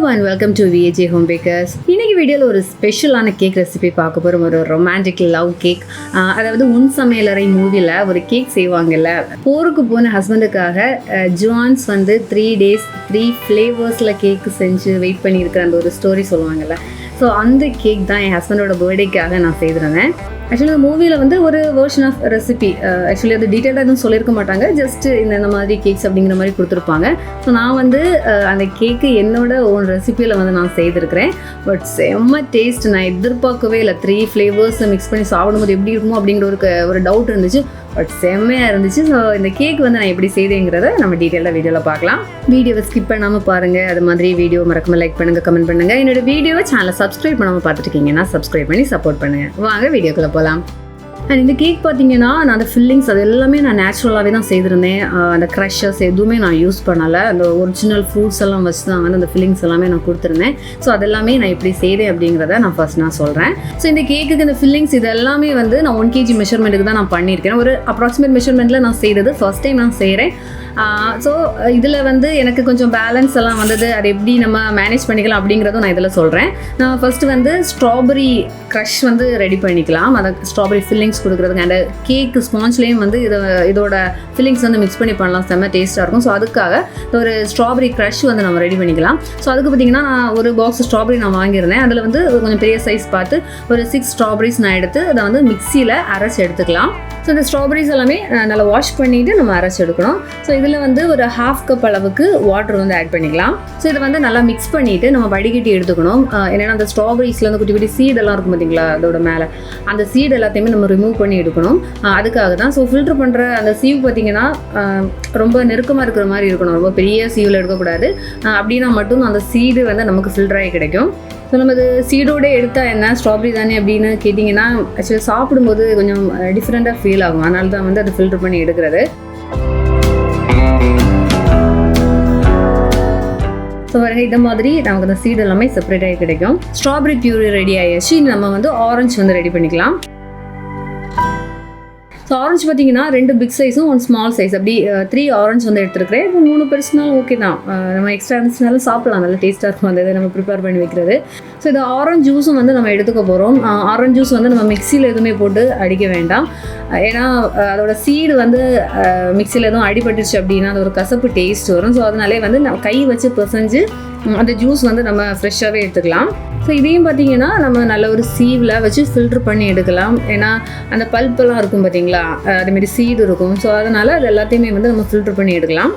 Hello and welcome to VAJ Home Bakers. இன்னைக்கு வீடியோவில் ஒரு ஸ்பெஷலான கேக் ரெசிபி பார்க்க போகிறோம். ஒரு ரொமான்டிக் லவ் கேக். அதாவது உன் சமையலறை மூவியில் ஒரு கேக் செய்வாங்கல்ல, போருக்கு போன ஹஸ்பண்டுக்காக ஜுவான்ஸ் வந்து 3 days 3 ஃப்ளேவர்ஸில் கேக் செஞ்சு வெயிட் பண்ணியிருக்கிற அந்த ஒரு ஸ்டோரி சொல்லுவாங்கல்ல. ஸோ அந்த கேக் தான் என் ஹஸ்பண்டோட பர்த்டேக்காக நான் செய்திருந்தேன். ஆக்சுவலி அந்த மூவியில் வந்து ஒரு வேர்ஷன் ஆஃப் ரெசிபி, ஆக்சுவலி அது டீட்டெயிலாக எதுவும் சொல்லியிருக்க மாட்டாங்க, ஜஸ்ட்டு இந்த மாதிரி கேக்ஸ் அப்படிங்கிற மாதிரி கொடுத்துருப்பாங்க. ஸோ நான் வந்து அந்த கேக்கு என்னோட ஓன் ரெசிபியில் வந்து நான் செய்திருக்கிறேன். பட் செம்ம டேஸ்ட். நான் எதிர்பார்க்கவே இல்லை. 3 ஃப்ளேவர்ஸை மிக்ஸ் பண்ணி சாப்பிடும்போது எப்படி இருக்குமோ அப்படிங்கிற ஒரு டவுட் இருந்துச்சு. பட் செம்மையாக இருந்துச்சு. ஸோ இந்த கேக் வந்து நான் எப்படி செய்தேங்கிறத நம்ம டீட்டெயிலாக வீடியோவில் பார்க்கலாம். வீடியோவை ஸ்கிப் பண்ணாமல் பாருங்கள். அது மாதிரி வீடியோ மறக்காமல் லைக் பண்ணுங்கள், கமெண்ட் பண்ணுங்கள். என்னோட வீடியோவை சேனலை சப்ஸ்கிரைப் பண்ணாமல் பார்த்துருக்கீங்கன்னா சப்ஸ்கிரைப் பண்ணி சப்போர்ட் பண்ணுங்கள். வாங்க வீடியோக்குள்ளே போகலாம். அண்ட் இந்த கேக் பார்த்தீங்கன்னா நான் அந்த ஃபில்லிங்ஸ் அது எல்லாமே நான் நேச்சுரலாகவே தான் செய்திருந்தேன். அந்த க்ரஷர்ஸ் எதுவுமே நான் யூஸ் பண்ணலை. அந்த ஒரிஜினல் ஃப்ரூட்ஸ் எல்லாம் வச்சு தான் வந்து அந்த ஃபில்லிங்ஸ் எல்லாமே நான் கொடுத்துருந்தேன். ஸோ அதெல்லாமே நான் எப்படி செய்தேன் அப்படிங்கிறத நான் ஃபர்ஸ்ட் நான் சொல்கிறேன். ஸோ இந்த கேக்குக்கு இந்த ஃபில்லிங்ஸ் இது எல்லாமே வந்து நான் 1 kg மெஷர்மெண்ட்டுக்கு தான் நான் பண்ணியிருக்கேன். ஒரு அப்ராக்சிமேட் மெஷர்மெண்ட்டில் நான் செய்தது ஃபர்ஸ்ட் டைம் நான் செய்கிறேன். ஸோ இதில் வந்து எனக்கு கொஞ்சம் பேலன்ஸ் எல்லாம் வந்தது. அது எப்படி நம்ம மேனேஜ் பண்ணிக்கலாம் அப்படிங்கிறதும் நான் இதில் சொல்கிறேன். நான் ஃபஸ்ட்டு வந்து ஸ்ட்ராபெரி க்ரஷ் வந்து ரெடி பண்ணிக்கலாம். அதை ஸ்ட்ராபெரி ஃபில்லிங்ஸ் கொடுக்குறதுக்கு அந்த கேக் ஸ்பாஞ்ச்லேயும் வந்து இதோட ஃபில்லிங்ஸ் வந்து மிக்ஸ் பண்ணி பண்ணலாம். செம்ம டேஸ்ட்டாக இருக்கும். ஸோ அதுக்காக ஒரு ஸ்ட்ராபெரி க்ரஷ் வந்து நம்ம ரெடி பண்ணிக்கலாம். ஸோ அதுக்கு பார்த்திங்கன்னா நான் ஒரு பாக்ஸ் ஸ்ட்ராபெரி நான் வாங்கியிருந்தேன். அதில் வந்து கொஞ்சம் பெரிய சைஸ் பார்த்து ஒரு 6 ஸ்ட்ராபெரிஸ் நான் எடுத்து அதை வந்து மிக்சியில் அரைச்சி எடுத்துக்கலாம். ஸோ இந்த ஸ்ட்ராபெரிஸ் எல்லாமே நல்லா வாஷ் பண்ணிவிட்டு நம்ம அரைச்சி எடுக்கணும். ஸோ இதில் வந்து ஒரு 1/2 கப் அளவுக்கு வாட்டர் வந்து ஆட் பண்ணிக்கலாம். ஸோ இதை வந்து நல்லா மிக்ஸ் பண்ணிவிட்டு நம்ம வடிகட்டி எடுத்துக்கணும். ஏன்னா அந்த ஸ்ட்ராபெரிஸில் வந்து குட்டி குட்டி சீடெல்லாம் இருக்கும் பார்த்தீங்களா, அதோட மேலே அந்த சீடு எல்லாத்தையுமே நம்ம ரிமூவ் பண்ணி எடுக்கணும். அதுக்காக தான். ஸோ ஃபில்ட்ரு பண்ணுற அந்த சீவ் பார்த்திங்கன்னா ரொம்ப நெருக்கமாக இருக்கிற மாதிரி இருக்கணும். ரொம்ப பெரிய சீவில் எடுக்கக்கூடாது. அப்படின்னா மட்டும் அந்த சீடு வந்து நமக்கு ஃபில்டராகி கிடைக்கும். ஸோ நம்ம அது சீடோடு எடுத்தால் என்ன ஸ்ட்ராபெரி தானே அப்படின்னு கேட்டிங்கன்னா ஆக்சுவலி சாப்பிடும்போது கொஞ்சம் டிஃப்ரெண்ட்டாக ஃபீல் ஆகும். அதனால தான் வந்து அதை ஃபில்டர் பண்ணி எடுக்கிறது. ஸோ வரைக்கும் இந்த மாதிரி நமக்கு அந்த சீடு எல்லாமே செப்பரேட்டாகி கிடைக்கும். ஸ்ட்ராபெரி பியூரி ரெடி ஆகிடுச்சு. நம்ம வந்து ஆரஞ்சு வந்து ரெடி பண்ணிக்கலாம். ஸோ ஆரஞ்சு பார்த்தீங்கன்னா 2 பிக் சைஸும் 1 ஸ்மால் சைஸ் அப்படி 3 ஆரஞ்சு வந்து எடுத்துருக்கிறேன். இப்போ 3 பெருசுனாலும் ஓகே தான். நம்ம எக்ஸ்ட்ரா இருந்துச்சுனாலும் சாப்பிடலாம். நல்லா டேஸ்ட்டாக இருக்கும் அந்த இதை நம்ம ப்ரிப்பேர் பண்ணி வைக்கிறது. ஸோ இந்த ஆரஞ்சு ஜூஸும் வந்து நம்ம எடுத்துக்க போகிறோம். ஆரஞ்சு ஜூஸ் வந்து நம்ம மிக்சியில் எதுவுமே போட்டு அடிக்க வேண்டாம். ஏன்னா அதோட சீடு வந்து மிக்சியில் எதுவும் அடிபட்டுச்சு அப்படின்னா அது ஒரு கசப்பு டேஸ்ட் வரும். ஸோ அதனாலே வந்து நம்ம கை வச்சு பிசைஞ்சு அந்த ஜூஸ் வந்து நம்ம ஃப்ரெஷ்ஷாகவே எடுத்துக்கலாம். ஸோ இதையும் பார்த்தீங்கன்னா நம்ம நல்ல ஒரு சீவில் வச்சு ஃபில்ட்ரு பண்ணி எடுக்கலாம். ஏன்னா அந்த பல்ப்பெல்லாம் இருக்கும் பார்த்தீங்களா, அதேமாரி சீடு இருக்கும். ஸோ அதனால் அது எல்லாத்தையுமே வந்து நம்ம ஃபில்ட்ரு பண்ணி எடுக்கலாம்.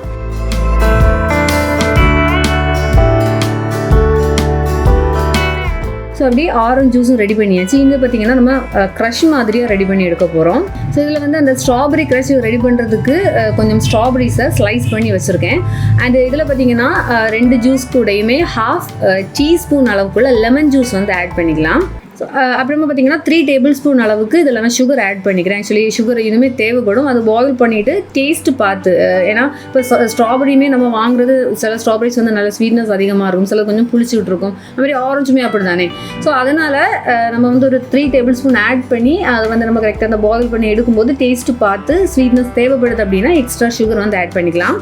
ஸோ அப்படியே ஆரஞ்சு ஜூஸும் ரெடி பண்ணியாச்சு. இங்கே பார்த்தீங்கன்னா நம்ம க்ரஷ் மாதிரியாக ரெடி பண்ணி எடுக்க போகிறோம். ஸோ இதில் வந்து அந்த ஸ்ட்ராபெரி க்ரஷ் ரெடி பண்ணுறதுக்கு கொஞ்சம் ஸ்ட்ராபெரிஸை ஸ்லைஸ் பண்ணி வச்சுருக்கேன். அண்ட் இதில் பார்த்தீங்கன்னா 2 ஜூஸ் கூடயுமே 1/2 டீஸ்பூன் அளவுக்குள்ள லெமன் ஜூஸ் வந்து ஆட் பண்ணிக்கலாம். ஸோ அப்புறமா பார்த்தீங்கன்னா 3 டேபிள்ஸ்பூன் அளவுக்கு இதில் நான் சுகர் ஆட் பண்ணிக்கிறேன். ஆக்சுவலி சுகர் இதுவுமே தேவைப்படும். அது பாயில் பண்ணிவிட்டு டேஸ்ட்டு பார்த்து, ஏன்னா இப்போ ஸ்ட்ராபெரியுமே நம்ம வாங்குறது சில ஸ்ட்ராபெரிஸ் வந்து நல்ல ஸ்வீட்னஸ் அதிகமாக இருக்கும், சில கொஞ்சம் புளிச்சுக்கிட்டு இருக்கும். அதுமாதிரி ஆரஞ்சுமே அப்படி தானே. ஸோ அதனால் நம்ம வந்து ஒரு 3 டேபிள்ஸ்பூன் ஆட் பண்ணி அதை வந்து நம்ம கரெக்டாக அந்த பாயில் பண்ணி எடுக்கும்போது டேஸ்ட்டு பார்த்து ஸ்வீட்னஸ் தேவைப்படுது அப்படின்னா எக்ஸ்ட்ரா சுகர் வந்து ஆட் பண்ணிக்கலாம்.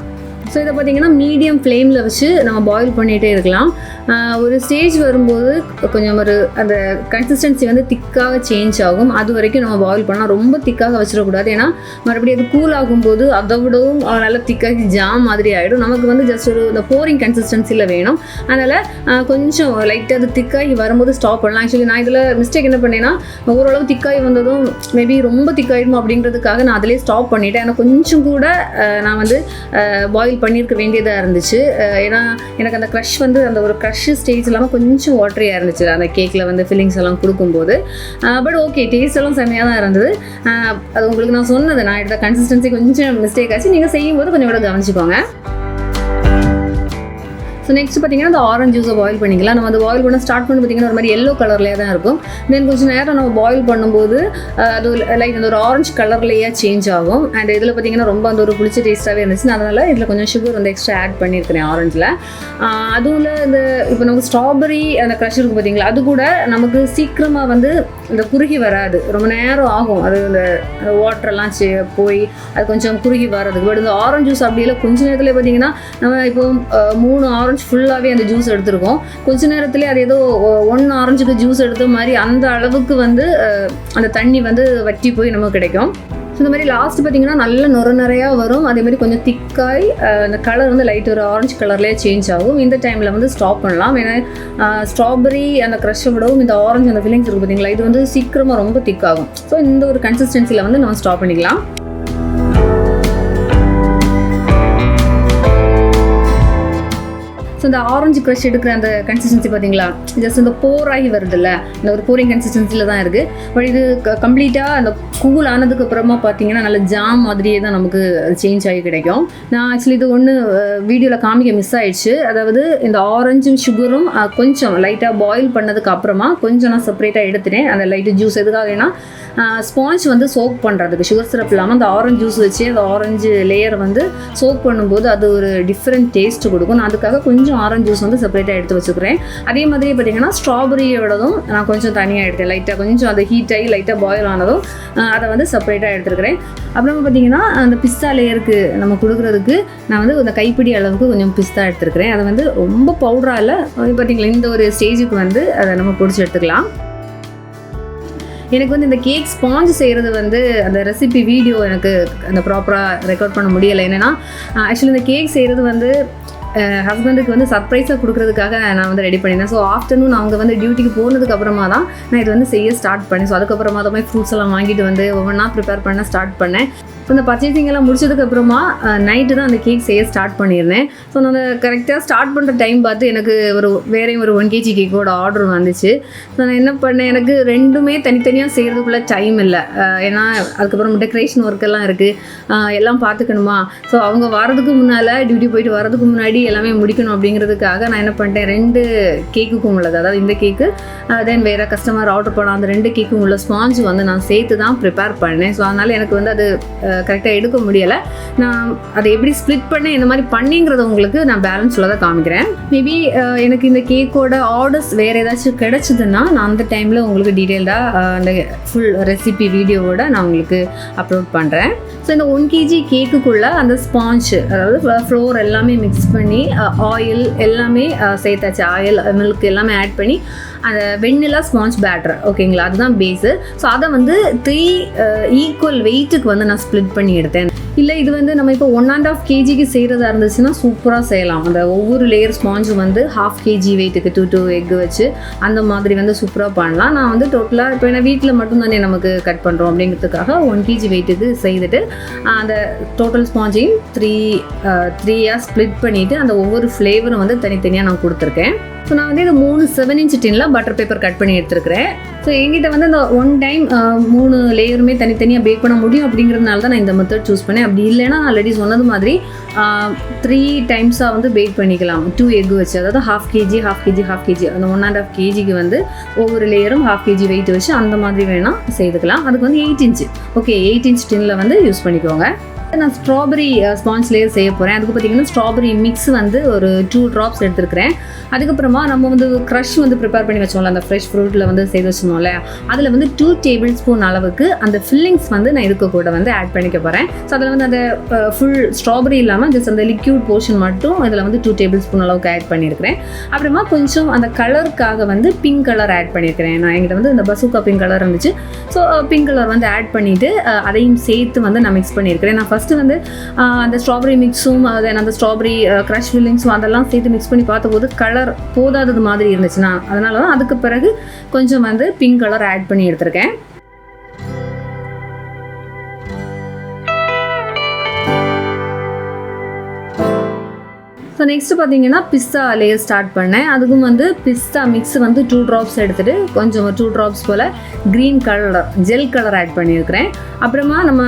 ஸோ இதை பார்த்திங்கன்னா மீடியம் ஃப்ளேமில் வச்சு நம்ம பாயில் பண்ணிகிட்டே இருக்கலாம். ஒரு ஸ்டேஜ் வரும்போது கொஞ்சம் அந்த கன்சிஸ்டன்சி வந்து திக்காக சேஞ்ச் ஆகும். அது வரைக்கும் நம்ம பாயில் பண்ணால் ரொம்ப திக்காக வச்சிடக்கூடாது. ஏன்னா மறுபடியும் அது கூல் ஆகும்போது அதை விடவும் நல்லா திக்காகி ஜாம் மாதிரி ஆகிடும். நமக்கு வந்து ஜஸ்ட் இந்த போரிங் கன்சிஸ்டன்சியில் வேணும். அதனால் கொஞ்சம் லைட்டாக அது திக்காகி வரும்போது ஸ்டாப் பண்ணலாம். ஆக்சுவலி நான் இதில் மிஸ்டேக் என்ன பண்ணேன்னா ஓரளவு திக்காகி வந்ததும் மேபி ரொம்ப திக்காயிடுமோ அப்படிங்கிறதுக்காக நான் அதிலே ஸ்டாப் பண்ணிவிட்டேன். ஆனால் கொஞ்சம் கூட நான் வந்து பாயில் பண்ணியிருக்க வேண்டியதாக இருந்துச்சு. ஏன்னா எனக்கு அந்த க்ரஷ் வந்து அந்த ஒரு க்ரஷ் ஸ்டேஜ் இல்லாமல் கொஞ்சம் வாட்டரியாக இருந்துச்சு அந்த கேக்கில் வந்து ஃபில்லிங்ஸ் எல்லாம் கொடுக்கும்போது. பட் ஓகே, டேஸ்ட் எல்லாம் செம்மையாக தான் இருந்தது. அது உங்களுக்கு நான் சொன்னது, நான் எடுத்த கன்சிஸ்டன்சி கொஞ்சம் மிஸ்டேக் ஆச்சு. நீங்கள் செய்யும்போது கொஞ்சம் கூட கவனிச்சுக்கோங்க. ஸோ நெக்ஸ்ட் பார்த்தீங்கன்னா அந்த ஆரஞ்சு ஜூஸை பாயில் பண்ணிக்கலாம். நம்ம அந்த பாயில் பண்ண ஸ்டார்ட் பண்ணி பார்த்திங்கன்னா ஒரு மாதிரி எல்லோ கலர்லேயே தான் இருக்கும். தென் கொஞ்சம் நேரம் நம்ம பாயில் பண்ணும்போது அது லைக் அந்த ஒரு ஆரஞ்சு கலர்லேயே சேஞ்ச் ஆகும். அண்ட் இதில் பார்த்திங்கன்னா ரொம்ப அந்த ஒரு புளிச்ச டேஸ்ட்டாகவே இருந்துச்சு. அதனால் இதில் கொஞ்சம் சுகர் வந்து எக்ஸ்ட்ரா ஆட் பண்ணியிருக்கிறேன் ஆரஞ்சில். அதுவும் இந்த இப்போ நமக்கு ஸ்ட்ராபெரி அந்த க்ரஷ் இருக்கும் பார்த்தீங்களா, அது கூட நமக்கு சீக்கிரமாக வந்து இந்த குறுகி வராது, ரொம்ப நேரம் ஆகும். அது இந்த வாட்டரெல்லாம் போய் அது கொஞ்சம் குறுகி வர்றதுக்கு. பட் இந்த ஆரஞ்சு ஜூஸ் அப்படி இல்லை, கொஞ்சம் நேரத்தில் பார்த்திங்கன்னா நம்ம இப்போ 3 ஆரஞ்சு ஆரஞ்சு ஃபுல்லாகவே அந்த ஜூஸ் எடுத்துருக்கோம். கொஞ்ச நேரத்துலேயே அது ஏதோ 1 ஆரஞ்சுக்கு ஜூஸ் எடுத்த மாதிரி அந்த அளவுக்கு வந்து அந்த தண்ணி வந்து வற்றி போய் நமக்கு கிடைக்கும். ஸோ இந்த மாதிரி லாஸ்ட் பார்த்தீங்கன்னா நல்ல நிறையா வரும். அதே மாதிரி கொஞ்சம் திக்காய் அந்த கலர் வந்து லைட் ஒரு ஆரஞ்சு கலர்லேயே சேஞ்ச் ஆகும். இந்த டைமில் வந்து ஸ்டாப் பண்ணலாம். ஏன்னா ஸ்ட்ராபெரி அந்த க்ரஷ்ஷை விடவும் இந்த ஆரஞ்சு அந்த ஃபீலிங்ஸ் இருக்குது பார்த்தீங்களா, இது வந்து சீக்கிரமாக ரொம்ப திக்காகும். ஸோ இந்த ஒரு கன்சிஸ்டன்சியில் வந்து நம்ம ஸ்டாப் பண்ணிக்கலாம். ஸோ இந்த ஆரஞ்சு க்ரஷ் எடுக்கிற அந்த கன்சிஸ்டன்சி பார்த்தீங்களா, ஜஸ்ட் இந்த போர் ஆகி வருதுல்ல, இந்த ஒரு போரிங் கன்சிஸ்டன்சியில் தான் இருக்குது. பட் இது கம்ப்ளீட்டாக அந்த கூல் ஆனதுக்கு அப்புறமா பார்த்தீங்கன்னா நல்ல ஜாம் மாதிரியே தான் நமக்கு சேஞ்ச் ஆகி கிடைக்கும். நான் ஆக்சுவலி இது ஒன்று வீடியோவில் காமிக்க மிஸ் ஆயிடுச்சு. அதாவது இந்த ஆரஞ்சும் சுகரும் கொஞ்சம் லைட்டாக பாயில் பண்ணதுக்கு அப்புறமா கொஞ்சம் நான் செப்பரேட்டாக எடுத்துட்டேன். அந்த லைட்டு ஜூஸ் எதுக்காகனா ஸ்பாஞ்ச் வந்து சோக் பண்ணுறதுக்கு, சுகர் சிரப் இல்லாமல் அந்த ஆரஞ்சு ஜூஸ் வச்சு அந்த ஆரஞ்சு லேயர் வந்து சோக் பண்ணும்போது அது ஒரு டிஃப்ரெண்ட் டேஸ்ட் கொடுக்கும். நான் அதுக்காக கொஞ்சம் ஆரஞ்சு ஜூஸ் வந்து செப்பரேட்டாக எடுத்து வச்சுக்கிறேன். அதே மாதிரி பார்த்தீங்கன்னா ஸ்ட்ராபெரியோடதும் நான் கொஞ்சம் தனியாக எடுத்தேன். லைட்டாக கொஞ்சம் அது ஹீட் ஆகி லைட்டாக பாயில் ஆனதும் அதை வந்து செப்பரேட்டாக எடுத்துருக்கிறேன். அப்புறமா பார்த்தீங்கன்னா அந்த பிஸ்தா லேயருக்கு நம்ம கொடுக்குறதுக்கு நான் வந்து அந்த கைப்பிடி அளவுக்கு கொஞ்சம் பிஸ்தா எடுத்துருக்கிறேன். அதை வந்து ரொம்ப பவுடராக இல்லை, பார்த்தீங்களா இந்த ஒரு ஸ்டேஜுக்கு வந்து அதை நம்ம பொடிச்சு எடுத்துக்கலாம். எனக்கு வந்து இந்த கேக் ஸ்பாஞ்ச் செய்கிறது வந்து அந்த ரெசிபி வீடியோ எனக்கு அந்த ப்ராப்பராக ரெக்கார்ட் பண்ண முடியலை. என்னென்னா ஆக்சுவலி இந்த கேக் செய்கிறது வந்து ஹஸ்பண்டுக்கு வந்து சர்ப்ரைஸாக கொடுக்குறதுக்காக நான் வந்து ரெடி பண்ணியிருந்தேன். ஸோ ஆஃப்டர்நூன் அவங்க வந்து டியூட்டிக்கு போனதுக்கு அப்புறமா தான் நான் இது வந்து செய்ய ஸ்டார்ட் பண்ணேன். ஸோ அதுக்கப்புறமா தான் ஃப்ரூட்ஸ் எல்லாம் வாங்கிட்டு வந்து ஒவ்வொன்றா ப்ரிப்பேர் பண்ண ஸ்டார்ட் பண்ணேன். ஸோ இந்த பர்ச்சேசிங் எல்லாம் முடிச்சதுக்கப்புறமா நைட்டு தான் அந்த கேக் செய்ய ஸ்டார்ட் பண்ணியிருந்தேன். ஸோ நான் கரெக்டாக ஸ்டார்ட் பண்ணுற டைம் பார்த்து எனக்கு வேறையும் ஒரு 1 kg கேக்கோட ஆர்டர் வந்துச்சு. ஸோ நான் என்ன பண்ணேன், எனக்கு ரெண்டுமே தனித்தனியாக செய்கிறதுக்குள்ள டைம் இல்லை. ஏன்னா அதுக்கப்புறம் டெக்கரேஷன் ஒர்க்கெல்லாம் இருக்குது, எல்லாம் பார்த்துக்கணுமா. ஸோ அவங்க வரதுக்கு முன்னால், டியூட்டி போயிட்டு வரதுக்கு முன்னாடி எல்லாமே முடிக்கணும் அப்படிங்கிறதுக்காக நான் என்ன பண்ணிட்டேன், 2 கேக்குக்கும் உள்ளது, அதாவது இந்த கேக்கு தென் வேறு கஸ்டமர் ஆர்டர் பண்ண அந்த 2 கேக்கும் உள்ள ஸ்பாஞ்ச் வந்து நான் சேர்த்து தான் ப்ரிப்பேர் பண்ணேன். ஸோ அதனால் எனக்கு வந்து அது கரெக்டாக எடுக்க முடியலை. நான் அதை எப்படி ஸ்ப்ளிட் பண்ணேன் இந்த மாதிரி பண்ணிங்கிறத உங்களுக்கு நான் பேலன்ஸில் தான் காமிக்கிறேன். மேபி எனக்கு இந்த கேக்கோட ஆர்டர்ஸ் வேறு ஏதாச்சும் கிடச்சிதுன்னா நான் அந்த டைமில் உங்களுக்கு டீட்டெயில்டாக அந்த ஃபுல் ரெசிபி வீடியோவோட நான் உங்களுக்கு அப்லோட் பண்ணுறேன். ஸோ இந்த 1 kg கேக்குக்குள்ளே அந்த ஸ்பாஞ்சு, அதாவது ஃப்ளோர் எல்லாமே மிக்ஸ் பண்ணி ஆயில் எல்லாமே சேர்த்தாச்சு, ஆயில் மில்க் எல்லாமே ஆட் பண்ணி அந்த வெண்ணிலா ஸ்பாஞ்ச் பேட்டர், ஓகேங்களா, அதுதான் பேஸு. ஸோ அதை வந்து 3 ஈக்குவல் வெயிட்டுக்கு வந்து நான் ஸ்ப்ளிட் பண்ணி எடுத்தேன். இல்லை இது வந்து நம்ம இப்போ 1.5 kgக்கு செய்கிறதா இருந்துச்சுன்னா சூப்பராக செய்யலாம். அந்த ஒவ்வொரு லேயர் ஸ்பாஞ்சும் வந்து 1/2 kg வெயிட்டுக்கு 2 எக் வச்சு அந்த மாதிரி வந்து சூப்பராக பண்ணலாம். நான் வந்து டோட்டலாக இப்போ என்ன வீட்டில் மட்டும்தானே நமக்கு கட் பண்ணுறோம் அப்படிங்கிறதுக்காக 1 kg வெயிட்டுக்கு செய்துட்டு அந்த டோட்டல் ஸ்பாஞ்சையும் 3 ஸ்ப்ளிட் பண்ணிவிட்டு அந்த ஒவ்வொரு ஃப்ளேவரும் வந்து தனித்தனியாக நான் கொடுத்துருக்கேன். ஸோ நான் வந்து இது 3 7" டின்ல பட்டர் பேப்பர் கட் பண்ணி எடுத்துருக்கிறேன். ஸோ என்கிட்ட வந்து அந்த 1 டைம் 3 லேயருமே தனித்தனியாக பேக் பண்ண முடியும் அப்படிங்கிறதுனால தான் நான் இந்த மெத்தட் சூஸ் பண்ணேன். அப்படி இல்லைன்னா ஆல்ரெடி சொன்னது மாதிரி 3 டைம்ஸாக வந்து பேக் பண்ணிக்கலாம் 2 எக் வச்சு, அதாவது 1/2 kg 1/2 kg அந்த 1.5 kgக்கு வந்து ஒவ்வொரு லேயரும் 1/2 kg வெயிட் வச்சு அந்த மாதிரி வேணால் செய்துக்கலாம். அதுக்கு வந்து 8" ஓகே 8" டின்ல வந்து யூஸ் பண்ணிக்கோங்க. நான் ஸ்ட்ராபெரி ஸ்பாஞ்ச் லேயர் செய்ய போகிறேன். அதுக்கு பார்த்தீங்கன்னா ஸ்ட்ராபெரி மிக்ஸ் வந்து ஒரு 2 drops எடுத்துருக்கிறேன். அதுக்கப்புறமா நம்ம வந்து க்ரஷ் வந்து ப்ரிப்பேர் பண்ணி வச்சோம்ல, அந்த ஃப்ரெஷ் ஃப்ரூட்டில் வந்து செய்து வச்சோம்ல, அதில் வந்து 2 tablespoon அளவுக்கு அந்த ஃபில்லிங்ஸ் வந்து நான் இதுக்கு கூட வந்து ஆட் பண்ணிக்க போகிறேன். ஸோ அதில் வந்து அந்த ஃபுல் ஸ்ட்ராபெரி இல்லாமல் ஜஸ்ட் அந்த லிக்யூட் போர்ஷன் மட்டும் இதில் வந்து 2 tablespoon அளவுக்கு ஆட் பண்ணியிருக்கிறேன். அப்புறமா கொஞ்சம் அந்த கலருக்காக வந்து பிங்க் கலர் ஆட் பண்ணியிருக்கிறேன். நான் என்கிட்ட வந்து இந்த பசூக்கா பிங்க் கலர் இருந்துச்சு. ஸோ பிங்க் கலர் வந்து ஆட் பண்ணிவிட்டு அதையும் சேர்த்து வந்து நான் மிக்ஸ் பண்ணியிருக்கிறேன். நான் ஃபஸ்ட்டு வந்து அந்த ஸ்ட்ராபெரி மிக்ஸும் தென் அந்த ஸ்ட்ராபெரி க்ரஷ் ஃபில்லிங்ஸும் அதெல்லாம் சேர்த்து மிக்ஸ் பண்ணி பார்த்தபோது கலர் போதாதது மாதிரி இருந்துச்சுன்னா அதனால தான் அதுக்கு பிறகு கொஞ்சம் வந்து பிங்க் கலர் ஆட் பண்ணி எடுத்திருக்கேன். ஸோ நெக்ஸ்ட்டு பார்த்தீங்கன்னா பிஸ்தா லேயர் ஸ்டார்ட் பண்ணேன். அதுக்கும் வந்து பிஸ்தா மிக்ஸ் வந்து 2 drops எடுத்துகிட்டு கொஞ்சம் 2 drops போல் green colour gel colour add பண்ணியிருக்கிறேன். அப்புறமா நம்ம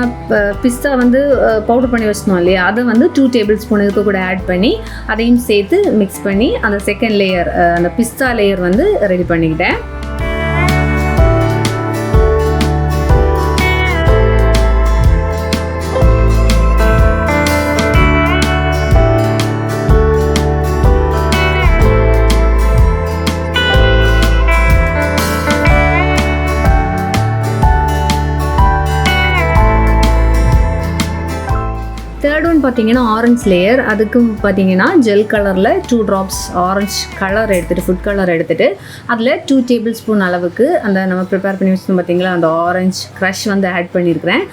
பிஸ்தா வந்து பவுடர் பண்ணி வச்சிட்டோம் இல்லையா, அதை வந்து 2 tablespoon இதுக்கு கூட ஆட் பண்ணி அதையும் சேர்த்து மிக்ஸ் பண்ணி அந்த செகண்ட் லேயர் அந்த பிஸ்தா லேயர் வந்து ரெடி பண்ணிக்கிட்டேன். பார்த்தீங்கன்னா ஆரஞ்ச் லேயர், அதுக்கும் பார்த்தீங்கன்னா ஜெல் கலரில் 2 drops ஆரஞ்ச் கலர் எடுத்துகிட்டு, ஃபுட் கலர் எடுத்துகிட்டு அதில் 2 tablespoon அளவுக்கு அந்த நம்ம ப்ரிப்பேர் பண்ணி வச்சுருந்தோம் பார்த்தீங்களா, அந்த ஆரஞ்ச் க்ரஷ் வந்து ஆட் பண்ணியிருக்கிறேன்.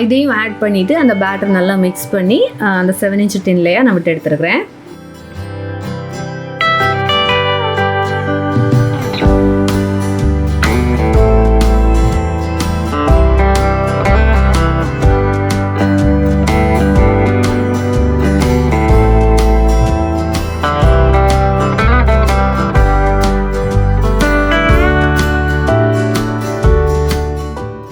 இதையும் ஆட் பண்ணிவிட்டு அந்த பேட்டர் நல்லா மிக்ஸ் பண்ணி அந்த 7 inch டின்லையாக நான் விட்டு எடுத்துருக்கிறேன்.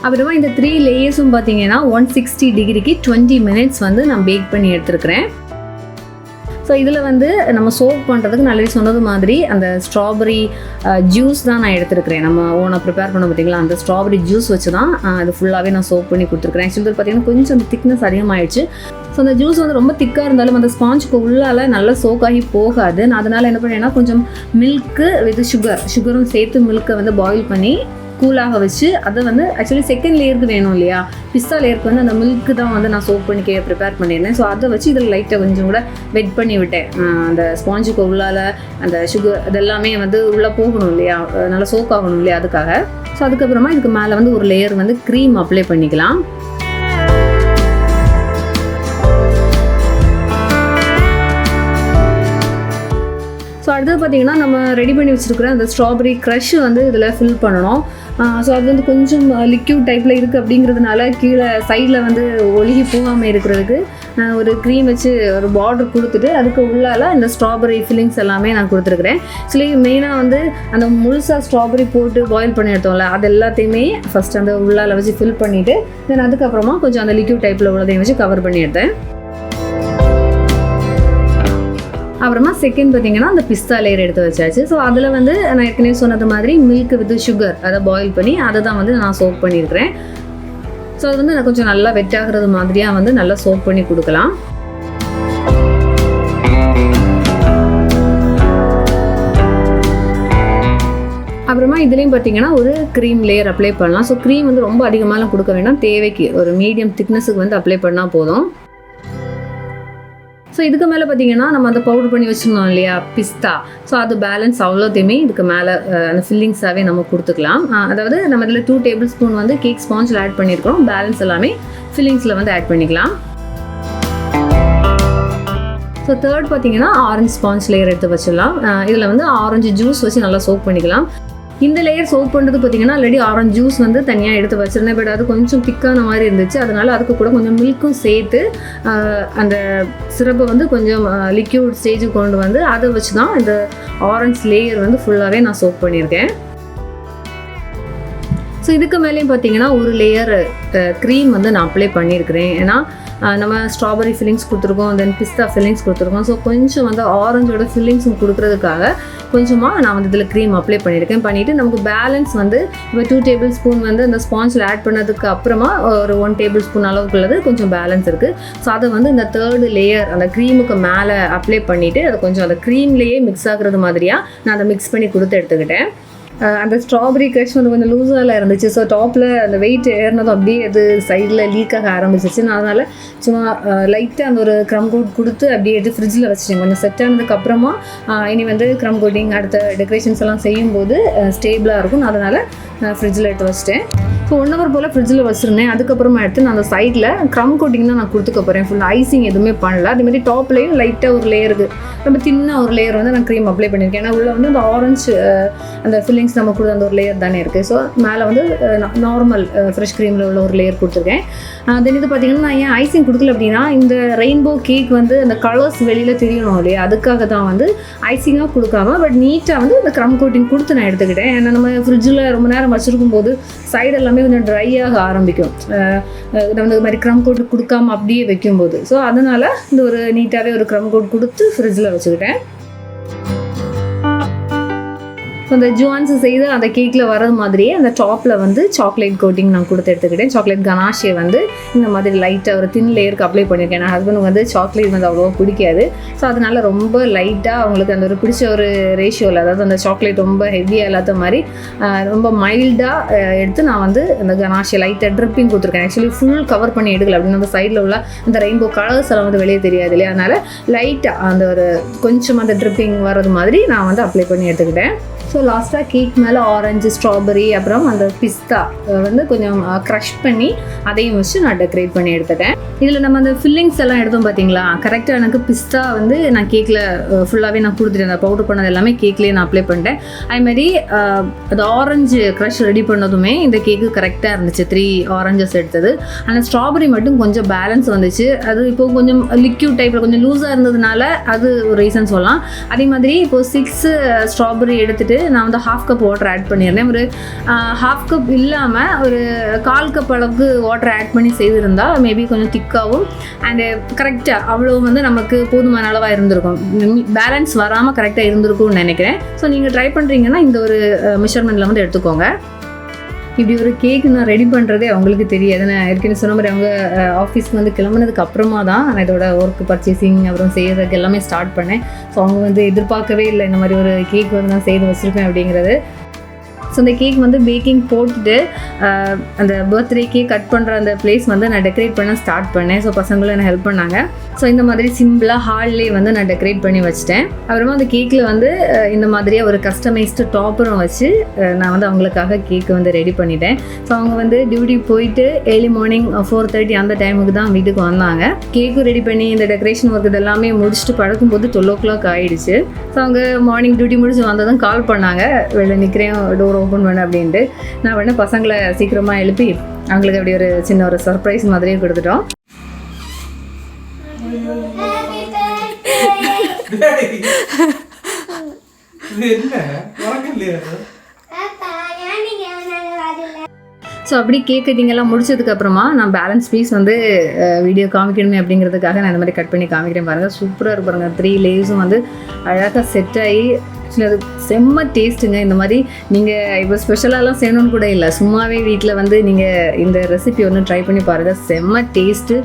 அப்புறமா இந்த 3 லேயர்ஸும் பார்த்தீங்கன்னா 160 டிகிரிக்கு 20 minutes வந்து நான் பேக் பண்ணி எடுத்துருக்கிறேன். ஸோ இதில் வந்து நம்ம சோக் பண்ணுறதுக்கு நல்லவே சொன்னது மாதிரி அந்த ஸ்ட்ராபெரி ஜூஸ் தான் நான் எடுத்துருக்கிறேன். நம்ம ஓனாக ப்ரிப்பேர் பண்ண பார்த்தீங்களா, அந்த ஸ்ட்ராபெரி ஜூஸ் வச்சு தான் அது ஃபுல்லாகவே நான் சோக் பண்ணி கொடுத்துருக்குறேன். ஆக்சுவலி பார்த்தீங்கன்னா கொஞ்சம் அந்த திக்னஸ் அதிகமாகிடுச்சு. ஸோ அந்த ஜூஸ் வந்து ரொம்ப திக்காக இருந்தாலும் அந்த ஸ்பாஞ்சுக்கு உள்ளால் நல்லா சோக் ஆகி போகாது. நான் அதனால் என்ன பண்ணேன்னா கொஞ்சம் மில்க்கு வித் சுகரும் சேர்த்து மில்க்கை வந்து பாயில் பண்ணி கூலாக வச்சு அதை வந்து ஆக்சுவலி செகண்ட் லேயருக்கு வேணும் இல்லையா, பிஸ்தா லேயருக்கு வந்து அந்த மில்க்கு தான் வந்து நான் சோக் பண்ணி ப்ரிப்பேர் பண்ணியிருந்தேன். ஸோ அதை வச்சு இதில் லைட்டாக கொஞ்சம் கூட வெட் பண்ணி விட்டேன். அந்த ஸ்பாஞ்சுக்கு உள்ளால் அந்த சுகர் இதெல்லாமே வந்து உள்ளே போகணும் இல்லையா, நல்லா சோக் ஆகணும் இல்லையா, அதுக்காக. ஸோ அதுக்கப்புறமா இதுக்கு மேலே வந்து ஒரு லேயர் வந்து க்ரீம் அப்ளை பண்ணிக்கலாம். ஸோ அடுத்தது பார்த்திங்கன்னா நம்ம ரெடி பண்ணி வச்சுருக்கிற அந்த ஸ்ட்ராபெரி க்ரஷ் வந்து இதில் ஃபில் பண்ணணும். ஸோ அது வந்து கொஞ்சம் லிக்யூட் டைப்பில் இருக்குது அப்படிங்கிறதுனால கீழே சைடில் வந்து ஒழுகி போகாமல் இருக்கிறதுக்கு ஒரு க்ரீம் வச்சு ஒரு பார்டர் கொடுத்துட்டு அதுக்கு உள்ளால் இந்த ஸ்ட்ராபெரி ஃபில்லிங்ஸ் எல்லாமே நான் கொடுத்துருக்குறேன். ஆக்சுவலி மெயினாக வந்து அந்த முழுசாக ஸ்ட்ராபெரி போட்டு பாயில் பண்ணி எடுத்தோம்ல, அது எல்லாத்தையுமே ஃபஸ்ட் அந்த உள்ளால் வச்சு ஃபில் பண்ணிவிட்டு தென் அதுக்கப்புறமா கொஞ்சம் அந்த லிக்யூட் டைப்பில் உள்ளதையும் வச்சு கவர் பண்ணி எடுத்தேன். அப்புறமா செகண்ட் பார்த்தீங்கன்னா அந்த பிஸ்தா லேயர் எடுத்து வச்சாச்சு. ஸோ அதில் வந்து நான் ஏற்கனவே சொன்னது மாதிரி மில்க் வித் சுகர் அதை பாயில் பண்ணி அதை தான் வந்து நான் சோக் பண்ணியிருக்கிறேன். ஸோ அது வந்து நான் கொஞ்சம் நல்லா வெட் ஆகிறது மாதிரியாக வந்து நல்லா சோக் பண்ணி கொடுக்கலாம். அப்புறமா இதுலேயும் பார்த்தீங்கன்னா ஒரு க்ரீம் லேயர் அப்ளை பண்ணலாம். ஸோ க்ரீம் வந்து ரொம்ப அதிகமாகலாம் கொடுக்க வேண்டாம், தேவைக்கு ஒரு மீடியம் திக்னஸுக்கு வந்து அப்ளை பண்ணால் போதும். ஸோ இதுக்கு மேலே பார்த்தீங்கன்னா நம்ம அந்த பவுடர் பண்ணி வச்சுருந்தோம் இல்லையா பிஸ்தா, ஸோ அது பேலன்ஸ் அவ்வளோத்தையுமே இதுக்கு மேலே அந்த ஃபில்லிங்ஸாகவே நம்ம கொடுத்துக்கலாம். அதாவது நம்ம இதில் 2 tablespoon வந்து கேக் ஸ்பாஞ்சில் ஆட் பண்ணியிருக்கிறோம், பேலன்ஸ் எல்லாமே ஃபில்லிங்ஸில் வந்து ஆட் பண்ணிக்கலாம். ஸோ தேர்ட் பார்த்தீங்கன்னா ஆரஞ்ச் ஸ்பாஞ்ச் லேயர் எடுத்து வச்சிடலாம். இதில் வந்து ஆரஞ்சு ஜூஸ் வச்சு நல்லா சோக் பண்ணிக்கலாம். இந்த லேயர் சோக் பண்ணுறது பார்த்தீங்கன்னா ஆல்ரெடி ஆரஞ்ச் ஜூஸ் வந்து தனியாக எடுத்து வச்சுருந்தேன். பட் அது கொஞ்சம் திக்கான மாதிரி இருந்துச்சு, அதனால் அதுக்கு கூட கொஞ்சம் மில்க்கும் சேர்த்து அந்த சிரப்பை வந்து கொஞ்சம் லிக்யூட் ஸ்டேஜுக்கு கொண்டு வந்து அதை வச்சு தான் இந்த ஆரஞ்ச் லேயர் வந்து ஃபுல்லாகவே நான் சோக் பண்ணியிருக்கேன். ஸோ இதுக்கு மேலேயும் பார்த்தீங்கன்னா ஒரு லேயர் க்ரீம் வந்து நான் அப்ளை பண்ணியிருக்கிறேன். ஏன்னா நம்ம ஸ்ட்ராபெரி ஃபில்லிங்ஸ் கொடுத்துருக்கோம், தென் பிஸ்தா ஃபில்லிங்ஸ் கொடுத்துருக்கோம். ஸோ கொஞ்சம் வந்து ஆரஞ்சோட ஃபில்லிங்ஸும் கொடுக்குறதுக்காக கொஞ்சமாக நான் வந்து இதில் க்ரீம் அப்ளை பண்ணியிருக்கேன். பண்ணிவிட்டு நமக்கு பேலன்ஸ் வந்து இப்போ 2 tablespoon வந்து அந்த ஸ்பாஞ்சில் ஆட் பண்ணதுக்கு அப்புறமா ஒரு 1 tablespoon அளவுக்குள்ளது கொஞ்சம் பேலன்ஸ் இருக்குது. ஸோ அதை வந்து இந்த தேர்டு லேயர் அந்த க்ரீமுக்கு மேலே அப்ளை பண்ணிவிட்டு அதை கொஞ்சம் அந்த க்ரீம்லேயே மிக்ஸ் ஆகுறது மாதிரியாக நான் அதை மிக்ஸ் பண்ணி கொடுத்து எடுத்துக்கிட்டேன். அந்த ஸ்ட்ராபெரி க்ரஷ் வந்து கொஞ்சம் லூஸாக இருந்துச்சு. ஸோ டாப்பில் அந்த வெயிட் ஏறினதும் அப்படியே அது சைடில் லீக் ஆக ஆரம்பிச்சிச்சு. நான் அதனால் சும்மா லைட்டாக அந்த ஒரு க்ரம் கோட் கொடுத்து அப்படியே எடுத்து ஃப்ரிட்ஜில் வச்சுட்டேன். கொஞ்சம் செட் ஆனதுக்கப்புறமா இனி வந்து க்ரம் கோட்டிங் அடுத்த டெக்கரேஷன்ஸ் எல்லாம் செய்யும்போது ஸ்டேபிளாக இருக்கும். அதனால் ஃப்ரிட்ஜில் எடுத்து வச்சிட்டேன். ஸோ 1 hour போல் ஃப்ரிட்ஜில் வச்சுருந்தேன். அதுக்கப்புறமா எடுத்து நான் அந்த சைடில் க்ரம் கோட்டிங் தான் நான் கொடுத்துக்க போகிறேன். ஃபுல் ஐசிங் எதுவுமே பண்ணல. அதேமாதிரி டாப்லேயும் லைட்டாக ஒரு லேயருக்கு ரொம்ப தின்னாக ஒரு லேயர் வந்து நான் க்ரீம் அப்ளை பண்ணியிருக்கேன். ஏன்னா உள்ளே வந்து அந்த ஆரஞ்சு அந்த ஃபில்லிங்ஸ் நம்ம கொடுத்த அந்த ஒரு லேயர் தானே இருக்குது. ஸோ மேலே வந்து நார்மல் ஃப்ரெஷ் க்ரீமில் உள்ள ஒரு லேயர் கொடுத்துருக்கேன். தென் இது பார்த்திங்கன்னா நான் ஏன் ஐசிங் கொடுக்கல அப்படின்னா இந்த ரெயின்போ கேக் வந்து அந்த கலர்ஸ் வெளியில் தெரியணும் இல்லையா, அதுக்காக தான் வந்து ஐசிங்காக கொடுக்காம பட் நீட்டாக வந்து இந்த க்ரம் கோட்டிங் கொடுத்து நான் எடுத்துக்கிட்டேன். ஏன்னா நம்ம ஃப்ரிட்ஜில் ரொம்ப நேரம் வச்சுருக்கும் போது சைடு எல்லாமே கொஞ்சம் ட்ரை ஆக ஆரம்பிக்கும் நம்ம இந்த மாதிரி க்ரம் கோட் கொடுக்காம அப்படியே வைக்கும்போது. ஸோ அதனால் இந்த ஒரு நீட்டாகவே ஒரு க்ரம் கோட் கொடுத்து ஃப்ரிட்ஜில் வச்சுக்கிட்டேன். ஸோ அந்த ஜுவான்ஸ் செய்து அந்த கேக்கில் வரது மாதிரியே அந்த டாப்பில் வந்து சாக்லேட் கோட்டிங் நான் கொடுத்து எடுத்துக்கிட்டேன். சாக்லேட் கனாஷே வந்து இந்த மாதிரி லைட்டாக ஒரு தின் லேயருக்கு அப்ளை பண்ணியிருக்கேன். என் ஹஸ்பண்டுக்கு வந்து சாக்லேட் வந்து அவ்வளோ பிடிக்காது. ஸோ அதனால் ரொம்ப லைட்டாக அவங்களுக்கு அந்த ஒரு பிடிச்ச ஒரு ரேஷியோவில், அதாவது அந்த சாக்லேட் ரொம்ப ஹெவியாக இல்லாத மாதிரி ரொம்ப மைல்டாக எடுத்து நான் வந்து அந்த கனாஷே லைட்டாக ட்ரிப்பிங் கொடுத்துருக்கேன். ஆக்சுவலி ஃபுல் கவர் பண்ணி எடுக்கல, அப்படின்னு அந்த சைடில் உள்ள அந்த ரெயின்போ கலர்ஸ் எல்லாம் வந்து வெளியே தெரியாது இல்லையா, அதனால் லைட்டாக அந்த ஒரு கொஞ்சம் அந்த ட்ரிப்பிங் வர்றது மாதிரி நான் வந்து அப்ளை பண்ணி எடுத்துக்கிட்டேன். ஸோ லாஸ்ட்டாக கேக் மேலே ஆரஞ்சு, ஸ்ட்ராபெரி, அப்புறம் அந்த பிஸ்தா வந்து கொஞ்சம் க்ரஷ் பண்ணி அதையும் வச்சு நான் டெக்கரேட் பண்ணி எடுத்துட்டேன். இதில் நம்ம அந்த ஃபில்லிங்ஸ் எல்லாம் எடுத்தோம் பார்த்தீங்களா, கரெக்டாக எனக்கு பிஸ்தா வந்து நான் கேக்கில் ஃபுல்லாகவே நான் கொடுத்துட்டேன். அந்த பவுடர் பண்ணது எல்லாமே கேக்லேயே நான் அப்ளை பண்ணிட்டேன். அதுமாதிரி அது ஆரஞ்சு க்ரஷ் ரெடி பண்ணதுமே இந்த கேக்கு கரெக்டாக இருந்துச்சு. 3 ஆரஞ்சஸ் எடுத்தது. ஆனால் ஸ்ட்ராபெரி மட்டும் கொஞ்சம் பேலன்ஸ் வந்துச்சு. அது இப்போது கொஞ்சம் லிக்யூட் டைப்பில் கொஞ்சம் லூஸாக இருந்ததுனால அது ஒரு ரீசன் சொல்லலாம். அதே மாதிரி இப்போது 6 ஸ்ட்ராபெரி எடுத்துகிட்டு நான் வந்து 1/2 கப் வாட்டர் ஆட் பண்ணியிருந்தேன். ஒரு 1/2 கப் இல்லாமல் ஒரு 1/4 கப் அளவுக்கு வாட்டர் ஆட் பண்ணி செய்திருந்தால் மேபி கொஞ்சம் திக்காகவும் அண்டு கரெக்டாக அவ்வளோ வந்து நமக்கு போதுமான அளவாக இருந்திருக்கும். பேலன்ஸ் வராமல் கரெக்டாக இருந்திருக்கும்னு நினைக்கிறேன். ஸோ நீங்கள் ட்ரை பண்ணுறீங்கன்னா இந்த ஒரு மெஷர்மெண்ட்டில் வந்து எடுத்துக்கோங்க. இப்படி ஒரு கேக் நான் ரெடி பண்ணுறதே அவங்களுக்கு தெரியாது. நான் ஏற்கனவே சொன்ன மாதிரி அவங்க ஆஃபீஸ்க்கு வந்து கிளம்புனதுக்கு அப்புறமா தான் நான் இதோட ஒர்க் பர்ச்சேசிங் அப்புறம் செய்கிறதுக்கு எல்லாமே ஸ்டார்ட் பண்ணேன். ஸோ அவங்க வந்து எதிர்பார்க்கவே இல்லை இந்த மாதிரி ஒரு கேக் வந்து நான் செய்து வச்சுருப்பேன் அப்படிங்கிறது. ஸோ இந்த கேக் வந்து பேக்கிங் போட்டுட்டு அந்த பர்த்டே கேக் கட் பண்ணுற அந்த பிளேஸ் வந்து நான் டெக்கரேட் பண்ண ஸ்டார்ட் பண்ணேன். ஸோ பசங்களும் எனக்கு ஹெல்ப் பண்ணாங்க. ஸோ இந்த மாதிரி சிம்பிளாக ஹால்லேயே வந்து நான் டெக்கரேட் பண்ணி வச்சுட்டேன். அப்புறமா அந்த கேக்கில் வந்து இந்த மாதிரியே ஒரு கஸ்டமைஸ்டு டாப்பரும் வச்சு நான் வந்து அவங்களுக்காக கேக்கு வந்து ரெடி பண்ணிட்டேன். ஸோ அவங்க வந்து டியூட்டி போயிட்டு ஏர்லி மார்னிங் 4:30 அந்த டைமுக்கு தான் வீட்டுக்கு வந்தாங்க. கேக்கும் ரெடி பண்ணி இந்த டெக்கரேஷன் ஒர்க் இதெல்லாமே முடிச்சுட்டு படுக்கும்போது 12 o'clock ஆகிடுச்சு. ஸோ அவங்க மார்னிங் டியூட்டி முடிச்சு வந்ததும் கால் பண்ணாங்க, வெளில நிற்கிறேன் டோர் ஓப்பன் பண்ண அப்படின்ட்டு. நான் வேணா பசங்களை சீக்கிரமாக எழுப்பி அவங்களுக்கு அப்படி ஒரு சின்ன ஒரு சர்ப்ரைஸ் மாதிரியே கொடுத்துட்டோம். ஸோ அப்படி கேக் கட்டிங்கெல்லாம் முடிச்சதுக்கப்புறமா நான் பேலன்ஸ் பீஸ் வந்து வீடியோ காமிக்கணுமே அப்படிங்கிறதுக்காக நான் இந்த மாதிரி கட் பண்ணி காமிக்கிறேன். பாருங்கள், சூப்பராக இருக்கு பாருங்கள். 3 லேயர்ஸும் வந்து அழகாக செட் ஆகி ஆக்சுவலி அது செம்ம டேஸ்ட்டுங்க. இந்த மாதிரி நீங்கள் இப்போ ஸ்பெஷலாலாம் செய்யணும்னு கூட இல்லை, சும்மாவே வீட்டில் வந்து நீங்கள் இந்த ரெசிபி ஒன்று ட்ரை பண்ணி பாருங்கள். செம்ம டேஸ்ட்டு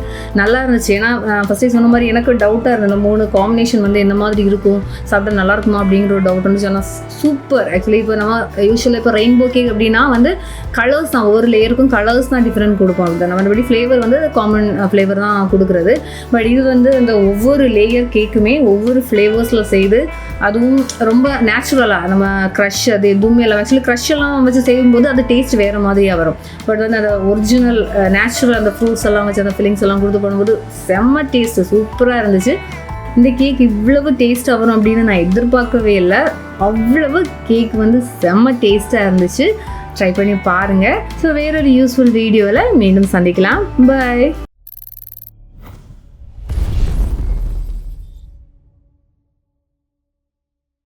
நல்லா இருந்துச்சு. ஏன்னா ஃபஸ்ட்டே சொன்ன மாதிரி எனக்கு டவுட்டாக இருந்தது, இந்த 3 காம்பினேஷன் வந்து என்ன மாதிரி இருக்கும், சாப்பிட்டா நல்லா இருக்குமா அப்படிங்கிற ஒரு டவுட் இருந்துச்சு. ஆனால் சூப்பர். ஆக்சுவலி இப்போ நம்ம யூஸ்வலாக இப்போ ரெயின்போ கேக் அப்படின்னா வந்து கலர்ஸ் தான், ஒவ்வொரு லேயருக்கும் கலர்ஸ் தான் டிஃப்ரெண்ட் கொடுப்போம். அது நம்ம மறுபடி ஃப்ளேவர் வந்து காமன் ஃப்ளேவர் தான் கொடுக்குறது. பட் இது வந்து இந்த ஒவ்வொரு லேயர் கேக்குமே ஒவ்வொரு ஃப்ளேவர்ஸில் செய்து, அதுவும் ரொம்ப நேச்சுரலாக நம்ம க்ரஷ் அது எதுவுமே இல்லை. ஆக்சுவலி க்ரஷ் எல்லாம் வச்சு செய்யும்போது அது டேஸ்ட் வேறு மாதிரியாக வரும். பட் வந்து அந்த ஒரிஜினல் நேச்சுரல் அந்த ஃப்ரூட்ஸ் எல்லாம் வச்சு அந்த ஃபில்லிங்ஸ் எல்லாம் கொடுத்து பண்ணும்போது செம்ம டேஸ்ட்டு சூப்பராக இருந்துச்சு. இந்த கேக் இவ்வளவு டேஸ்ட்டாக வரும் அப்படின்னு நான் எதிர்பார்க்கவே இல்லை. அவ்வளவு கேக் வந்து செம்ம டேஸ்ட்டாக இருந்துச்சு. ட்ரை பண்ணி பாருங்கள். ஸோ வேறொரு யூஸ்ஃபுல் வீடியோவில் மீண்டும் சந்திக்கலாம். பாய்.